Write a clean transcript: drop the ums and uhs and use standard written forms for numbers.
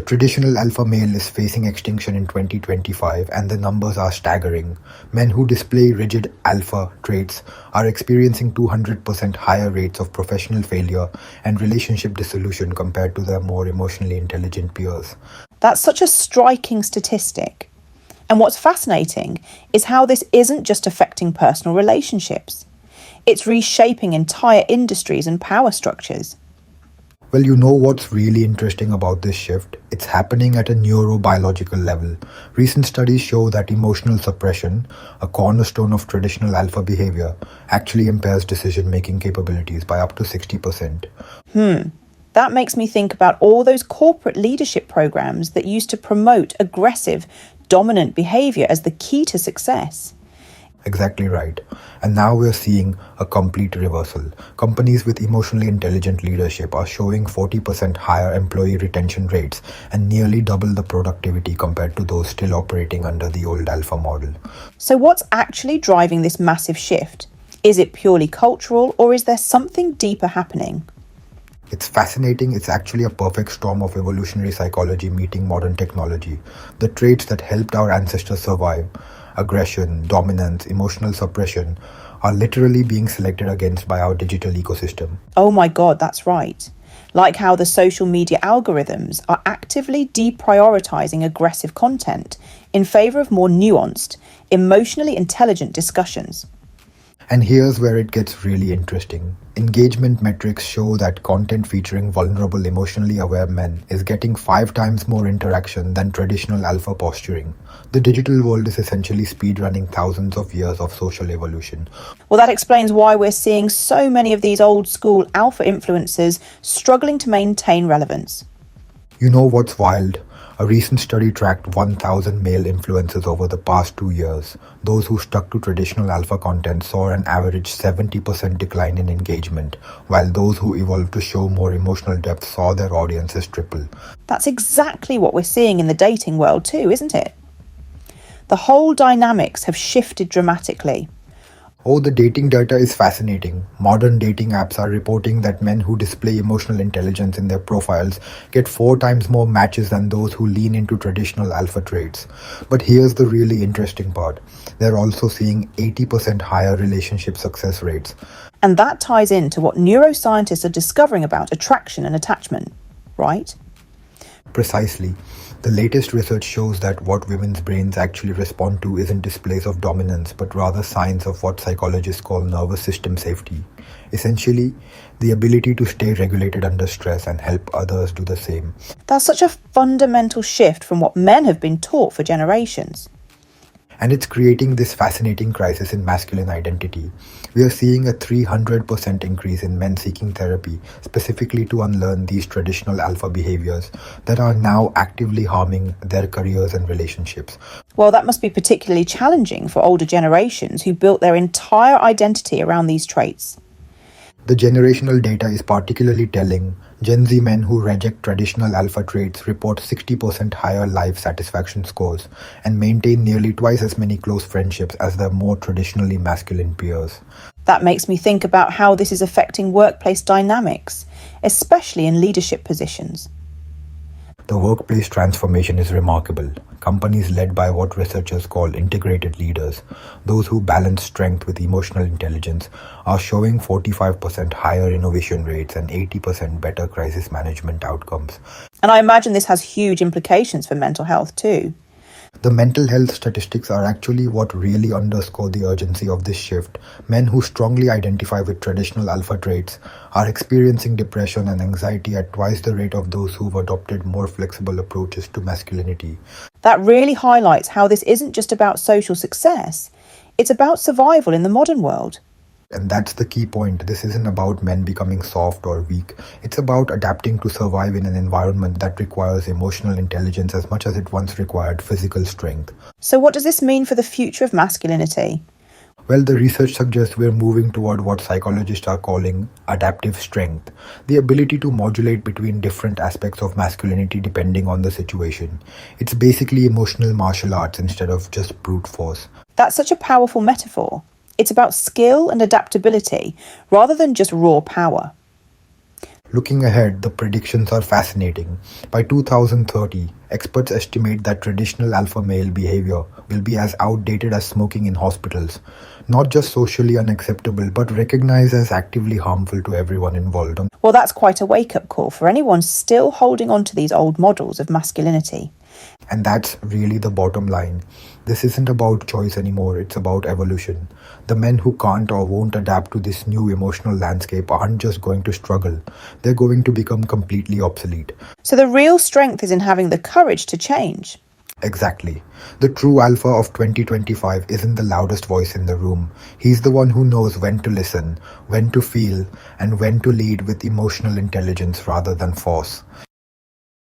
The traditional alpha male is facing extinction in 2025, and the numbers are staggering. Men who display rigid alpha traits are experiencing 200% higher rates of professional failure and relationship dissolution compared to their more emotionally intelligent peers. That's such a striking statistic. And what's fascinating is how this isn't just affecting personal relationships. It's reshaping entire industries and power structures. Well, you know what's really interesting about this shift? It's happening at a neurobiological level. Recent studies show that emotional suppression, a cornerstone of traditional alpha behavior, actually impairs decision-making capabilities by up to 60%. That makes me think about all those corporate leadership programs that used to promote aggressive, dominant behavior as the key to success. Exactly right. And now we're seeing a complete reversal. Companies with emotionally intelligent leadership are showing 40% higher employee retention rates and nearly double the productivity compared to those still operating under the old alpha model. So what's actually driving this massive shift? Is it purely cultural, or is there something deeper happening? It's fascinating. It's actually a perfect storm of evolutionary psychology meeting modern technology. The traits that helped our ancestors survive, aggression, dominance, emotional suppression, are literally being selected against by our digital ecosystem. Oh my God, that's right. Like how the social media algorithms are actively deprioritizing aggressive content in favor of more nuanced, emotionally intelligent discussions. And here's where it gets really interesting. Engagement metrics show that content featuring vulnerable, emotionally aware men is getting 5 times more interaction than traditional alpha posturing. The digital world is essentially speedrunning thousands of years of social evolution. Well, that explains why we're seeing so many of these old school alpha influencers struggling to maintain relevance. You know what's wild? A recent study tracked 1,000 male influencers over the past 2 years. Those who stuck to traditional alpha content saw an average 70% decline in engagement, while those who evolved to show more emotional depth saw their audiences triple. That's exactly what we're seeing in the dating world too, isn't it? The whole dynamics have shifted dramatically. Oh, the dating data is fascinating. Modern dating apps are reporting that men who display emotional intelligence in their profiles get 4 times more matches than those who lean into traditional alpha traits. But here's the really interesting part. They're also seeing 80% higher relationship success rates. And that ties into what neuroscientists are discovering about attraction and attachment, right? Precisely. The latest research shows that what women's brains actually respond to isn't displays of dominance, but rather signs of what psychologists call nervous system safety. Essentially, the ability to stay regulated under stress and help others do the same. That's such a fundamental shift from what men have been taught for generations. And it's creating this fascinating crisis in masculine identity. We are seeing a 300% increase in men seeking therapy, specifically to unlearn these traditional alpha behaviors that are now actively harming their careers and relationships. Well, that must be particularly challenging for older generations who built their entire identity around these traits. The generational data is particularly telling. Gen Z men who reject traditional alpha traits report 60% higher life satisfaction scores and maintain nearly twice as many close friendships as their more traditionally masculine peers. That makes me think about how this is affecting workplace dynamics, especially in leadership positions. The workplace transformation is remarkable. Companies led by what researchers call integrated leaders, those who balance strength with emotional intelligence, are showing 45% higher innovation rates and 80% better crisis management outcomes. And I imagine this has huge implications for mental health too. The mental health statistics are actually what really underscore the urgency of this shift. Men who strongly identify with traditional alpha traits are experiencing depression and anxiety at twice the rate of those who've adopted more flexible approaches to masculinity. That really highlights how this isn't just about social success, it's about survival in the modern world. And that's the key point. This isn't about men becoming soft or weak. It's about adapting to survive in an environment that requires emotional intelligence as much as it once required physical strength. So what does this mean for the future of masculinity? Well, the research suggests we're moving toward what psychologists are calling adaptive strength, the ability to modulate between different aspects of masculinity depending on the situation. It's basically emotional martial arts instead of just brute force. That's such a powerful metaphor. It's about skill and adaptability rather than just raw power. Looking ahead, the predictions are fascinating. By 2030, experts estimate that traditional alpha male behavior will be as outdated as smoking in hospitals. Not just socially unacceptable, but recognized as actively harmful to everyone involved. Well, that's quite a wake up call for anyone still holding on to these old models of masculinity. And that's really the bottom line. This isn't about choice anymore, it's about evolution. The men who can't or won't adapt to this new emotional landscape aren't just going to struggle, they're going to become completely obsolete. So the real strength is in having the courage to change. Exactly. The true alpha of 2025 isn't the loudest voice in the room. He's the one who knows when to listen, when to feel, and when to lead with emotional intelligence rather than force.